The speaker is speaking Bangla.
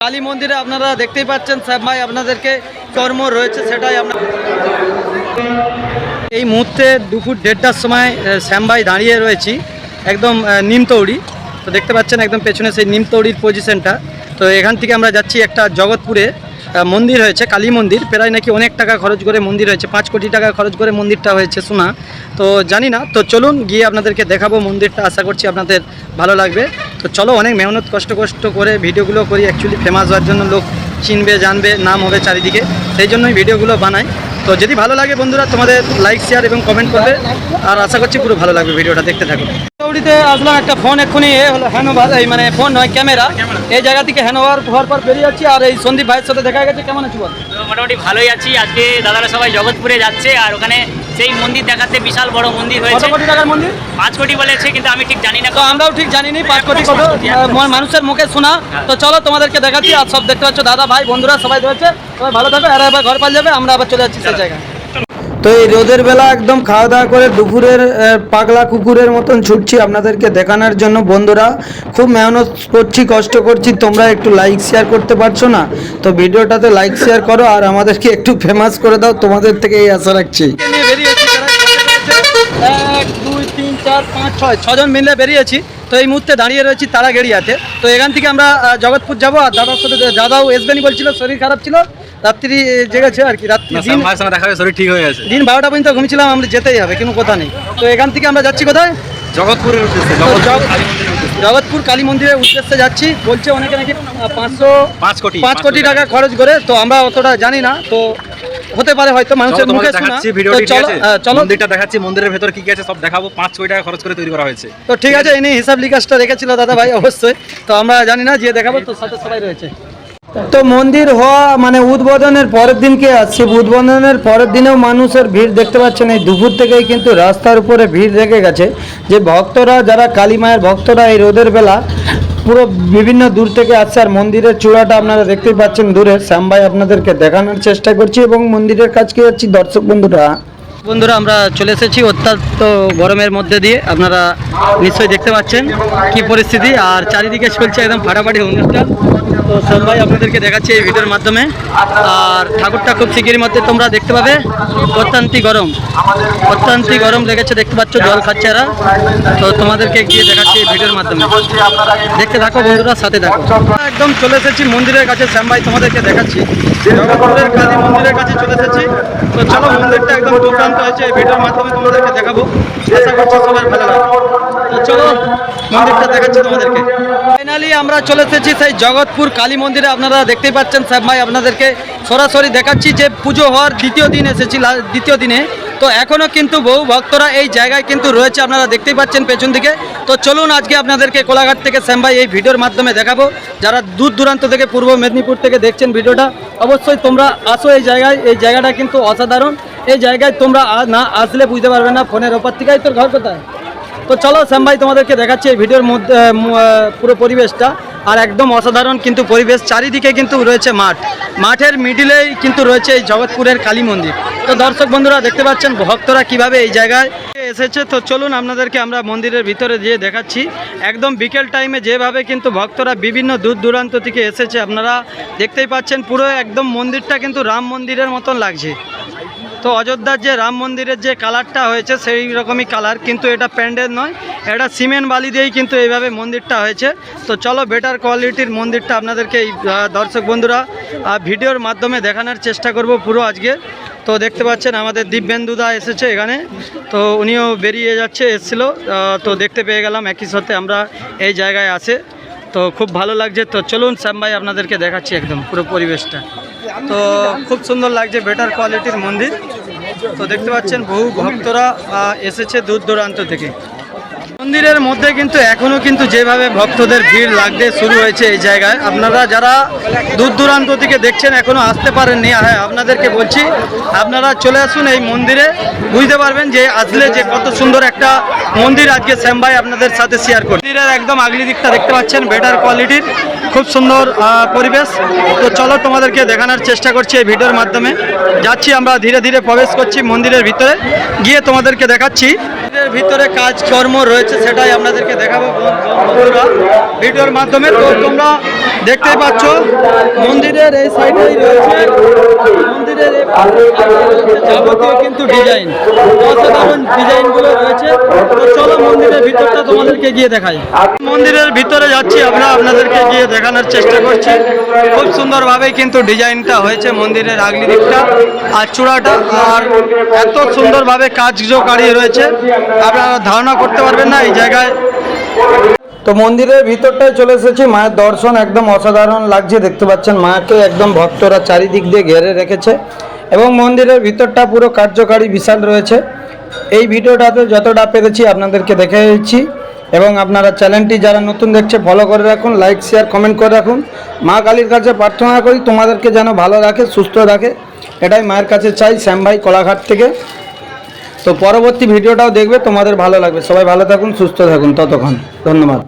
কালী মন্দিরে আপনারা দেখতেই পাচ্ছেন শ্যাম ভাই আপনাদেরকে কর্ম রয়েছে, সেটাই আমরা এই মুহূর্তে দুপুর 1:30টার সময় শ্যাম ভাই দাঁড়িয়ে রয়েছি একদম নিমতৌড়ি। তো দেখতে পাচ্ছেন একদম পেছনে সেই নিমতৌড়ির পজিশনটা। তো এখান থেকে আমরা যাচ্ছি একটা জগৎপুরে মন্দির হয়েছে, কালী মন্দির, প্রায় নাকি অনেক টাকা খরচ করে মন্দির হয়েছে, 5 কোটি টাকা খরচ করে মন্দিরটা হয়েছে শোনা, তো জানি না। তো চলুন গিয়ে আপনাদেরকে দেখাবো মন্দিরটা, আশা করছি আপনাদের ভালো লাগবে। তো চলো, অনেক মেহনত কষ্ট করে ভিডিওগুলো করি, অ্যাকচুয়ালি ফেমাস হওয়ার জন্য, লোক চিনবে জানবে, নাম হবে চারিদিকে, সেই জন্যই ভিডিওগুলো বানাই। তো যদি ভালো লাগে বন্ধুরা তোমাদের লাইক শেয়ার এবং কমেন্ট করবে, আর আশা করছি পুরো ভালো লাগবে, ভিডিওটা দেখতে থাকো। দৌড়িতে আসলাম, একটা ফোন এক্ষুনি হলো হ্যানোভার, এই মানে ফোন নয় ক্যামেরা, এই জায়গা থেকে হ্যানোভার হওয়ার পর বেরিয়ে যাচ্ছি। আর এই সন্দীপ ভাইয়ের সাথে দেখা গেছে, কেমন আছি বল? মোটামুটি ভালোই আছি। আজকে দাদারা সবাই জগৎপুরে যাচ্ছে, আর ওখানে সেই মন্দির দেখাতে, বিশাল বড় মন্দির হয়েছে। কত কোটি টাকার মন্দির? 5 কোটি বলেছে, কিন্তু আমি ঠিক জানি না। তো আমরাও ঠিক জানি না 5 কোটি কত, মানুষের মুখে শোনা। তো চলো তোমাদেরকে দেখাচ্ছি। আর সব দেখতে পাচ্ছ দাদা ভাই বন্ধুরা সবাই রয়েছে, সবাই ভালো থাকবে। আর এবার ঘর পাল যাবে, আমরা আবার চলে যাচ্ছি সেই জায়গায়। তো এই রোদের বেলা একদম খাওয়া দাওয়া করে দুপুরের পাগলা কুকুরের মতন ছুটছি আপনাদেরকে দেখানোর জন্য। বন্ধুরা খুব মেহনত করছি, কষ্ট করছি, তোমরা একটু লাইক শেয়ার করতে পারছো না? তো ভিডিওটাতে লাইক শেয়ার করো আর আমাদেরকে একটু ফেমাস করে দাও, তোমাদের থেকে এই আশা রাখছি। 1 2 3 4 5 6 6জন মিলে বেরিয়েছি। তো এই মুহূর্তে দাঁড়িয়ে রয়েছি তারাগেড়িয়াতে। তো এখান থেকে আমরা জগৎপুর যাবো। আর দাদার সাথে দাদাও আসবেনি বলছিল, শরীর খারাপ ছিল, রাত্রি জেগেছে আর কি। রাত্রি শরীর ঠিক হয়ে গেছে, দিন 12টা পর্যন্ত ঘুমিয়েছিলাম, আমরা যেতেই হবে, কোনো কথা নেই। তো এখান থেকে আমরা যাচ্ছি কোথায়? জগৎপুরের উদ্দেশ্যে, জগৎপুর কালী মন্দিরের উদ্দেশ্যে যাচ্ছি। বলছে অনেকে নাকি 5 কোটি টাকা খরচ করে, তো আমরা অতটা জানি না, তো হতে পারে হয়তো মানুষের মুখে শোনা। চলো মন্দিরটা দেখাচ্ছি, মন্দিরের ভেতর কি কি আছে সব দেখাবো। 5 কোটি টাকা খরচ করে তৈরি করা হয়েছে। তো ঠিক আছে, ইনি হিসাব লিকাসটা রেখেছিল দাদা ভাই অবশ্যই, তো আমরা জানি না, যে দেখাবো। তো সাথে সবাই রয়েছে। তো মন্দির হওয়া মানে উদ্বোধনের পরের দিনকে আসছে, উদ্বোধনের পরের দিনেও মানুষের ভিড় দেখতে পাচ্ছেন। এই দুপুর থেকেই কিন্তু রাস্তার উপরে ভিড় রেখে গেছে, যে ভক্তরা, যারা কালী মায়ের ভক্তরা এই রোদের বেলা পুরো বিভিন্ন দূর থেকে আসছে। আর মন্দিরের চূড়াটা আপনারা দেখতেই পাচ্ছেন দূরে, শ্যাম ভাই আপনাদেরকে দেখানোর চেষ্টা করছি এবং মন্দিরের কাছকে যাচ্ছি। দর্শক বন্ধুরা আমরা চলে এসেছি অত্যন্ত গরমের মধ্যে দিয়ে, আপনারা নিশ্চয়ই দেখতে পাচ্ছেন কি পরিস্থিতি, আর চারিদিকে চলছে একদম ফাটাফাটি অনুষ্ঠান। তো শ্যাম ভাই আপনাদেরকে দেখাচ্ছি এই ভিডিওর মাধ্যমে। আর ঠাকুরটা খুব শিগগিরই মধ্যে তোমরা দেখতে পাবে। অত্যন্ত গরম লেগেছে, দেখতে পাচ্ছ, জল খাচ্ছে এরা। তো তোমাদেরকে গিয়ে দেখাচ্ছি এই ভিডিওর মাধ্যমে, দেখতে থাকো বন্ধুরা, সাথে থাকো। একদম চলে এসেছি মন্দিরের কাছে, শ্যাম ভাই তোমাদেরকে দেখাচ্ছি জগৎপুরের কালী মন্দিরের কাছে চলে এসেছি। তো চলো, মন্দিরটা একদম দুর্দান্ত হয়েছে, এই ভিডিওর মাধ্যমে তোমাদেরকে দেখাবো, আশা করছি সবার ভালো লাগবে। তো চলো মন্দিরটা দেখাচ্ছি তোমাদেরকে। ফাইনালি আমরা চলে এসেছি সেই জগৎপুর কালী মন্দিরে। আপনারা দেখতেই পাচ্ছেন শ্যাম ভাই আপনাদেরকে সরাসরি দেখাচ্ছি যে পুজো হওয়ার দ্বিতীয় দিন এসেছি, দ্বিতীয় দিনে। তো এখনও কিন্তু বহু ভক্তরা এই জায়গায় কিন্তু রয়েছে, আপনারা দেখতেই পাচ্ছেন পেছন দিকে। তো চলুন আজকে আপনাদেরকে কোলাঘাট থেকে শ্যাম ভাই এই ভিডিওর মাধ্যমে দেখাবো। যারা দূর দূরান্ত থেকে, পূর্ব মেদিনীপুর থেকে দেখছেন ভিডিওটা, অবশ্যই তোমরা আসো এই জায়গায়। এই জায়গাটা কিন্তু অসাধারণ, এই জায়গায় তোমরা না আসলে বুঝতে পারবে না। ফোনের ওপর থেকেই তোর ঘর কোথায়? তো চলো শ্যাম ভাই তোমাদেরকে দেখাচ্ছি এই ভিডিওর মধ্যে পুরো পরিবেশটা। আর একদম অসাধারণ কিন্তু পরিবেশ, চারিদিকে কিন্তু রয়েছে মাঠের মিডিলেই কিন্তু রয়েছে এই জগৎপুরের কালী মন্দির। তো দর্শক বন্ধুরা দেখতে পাচ্ছেন ভক্তরা কিভাবে এই জায়গায় এসেছে। তো চলুন আপনাদেরকে আমরা মন্দিরের ভিতরে যেয়ে দেখাচ্ছি। একদম বিকেল টাইমে যেভাবে কিন্তু ভক্তরা বিভিন্ন দূর দূরান্ত থেকে এসেছে, আপনারা দেখতেই পাচ্ছেন। পুরো একদম মন্দিরটা কিন্তু রাম মন্দিরের মতন লাগছে। তো অযোধ্যার যে রাম মন্দিরের যে কালারটা হয়েছে সেই রকমই কালার, কিন্তু এটা প্যান্ডেল নয়, এটা সিমেন্ট বালি দিয়েই কিন্তু এইভাবে মন্দিরটা হয়েছে। তো চলো বেটার কোয়ালিটির মন্দিরটা আপনাদেরকে এই দর্শক বন্ধুরা ভিডিওর মাধ্যমে দেখানোর চেষ্টা করব পুরো আজকে। তো দেখতে পাচ্ছেন আমাদের দিব্যেন্দুদা এসেছে এখানে, তো উনিও বেরিয়ে এসেছিলো, তো দেখতে পেয়ে গেলাম একই সাথে আমরা এই জায়গায় আসে। তো খুব ভালো লাগছে। তো চলুন শ্যাম ভাই আপনাদেরকে দেখাচ্ছি একদম পুরো পরিবেশটা। তো খুব সুন্দর লাগছে, বেটার কোয়ালিটির মন্দির। তো দেখতে পাচ্ছেন বহু ভক্তরা এসেছে দূর দূরান্ত থেকে। মন্দিরের মধ্যে কিন্তু এখনও কিন্তু যেভাবে ভক্তদের ভিড় লাগতে শুরু হয়েছে এই জায়গায়, আপনারা যারা দূর দূরান্ত থেকে দেখছেন এখনও আসতে পারেননি, হ্যাঁ আপনাদেরকে বলছি আপনারা চলে আসুন এই মন্দিরে, বুঝতে পারবেন যে আসলে যে কত সুন্দর একটা মন্দির আজকে শ্যাম ভাই আপনাদের সাথে শেয়ার করি। মন্দিরের একদম আগলি দিকটা দেখতে পাচ্ছেন, বেটার কোয়ালিটির খুব সুন্দর পরিবেশ। তো চলো তোমাদেরকে দেখানোর চেষ্টা করছি এই ভিডিওর মাধ্যমে। যাচ্ছি আমরা, ধীরে ধীরে প্রবেশ করছি মন্দিরের ভিতরে, গিয়ে তোমাদেরকে দেখাচ্ছি মন্দিরের ভিতরে কাজকর্ম রয়েছে, সেটাই আপনাদেরকে দেখাবো বন্ধুরা ভিডিওর মাধ্যমে। তো তোমরা দেখতেই পাচ্ছ মন্দিরের এই সাইডেই রয়েছে মন্দিরের এই পাশে রয়েছে যাবতীয় কিন্তু ডিজাইন, অসাধারণ ডিজাইনগুলো রয়েছে। তো চলো মন্দিরের ভিতরটা তোমাদেরকে গিয়ে দেখাই। মন্দিরের ভিতরে যাচ্ছি, আমরা আপনাদেরকে গিয়ে দেখানোর চেষ্টা করছি। খুব সুন্দরভাবে কিন্তু ডিজাইনটা হয়েছে মন্দিরের আগলি দিকটা আর চূড়াটা, আর এত সুন্দরভাবে কার্যকারী রয়েছে আপনারা ধারণা করতে পারবেন না এই জায়গায়। তো মন্দিরের ভিতরটায় চলে এসেছি, মায়ের দর্শন একদম অসাধারণ লাগছে। দেখতে পাচ্ছেন মাকে একদম ভক্তরা চারিদিক দিয়ে ঘেরে রেখেছে এবং মন্দিরের ভিতরটা পুরো কার্যকারী বিশাল রয়েছে। এই ভিডিওটাতে যতটা পেরেছি আপনাদেরকে দেখে দিচ্ছি এবং আপনারা চ্যানেলটি যারা নতুন দেখছে ফলো করে রাখুন, লাইক শেয়ার কমেন্ট করে রাখুন। মা কালীর কাছে প্রার্থনা করি তোমাদেরকে যেন ভালো রাখে, সুস্থ রাখে, এটাই মায়ের কাছে চাই শ্যাম ভাই কোলাঘাট থেকে। তো পরবর্তী ভিডিওটাও দেখবে, তোমাদের ভালো লাগবে। সবাই ভালো থাকুন, সুস্থ থাকুন, ততক্ষণ ধন্যবাদ।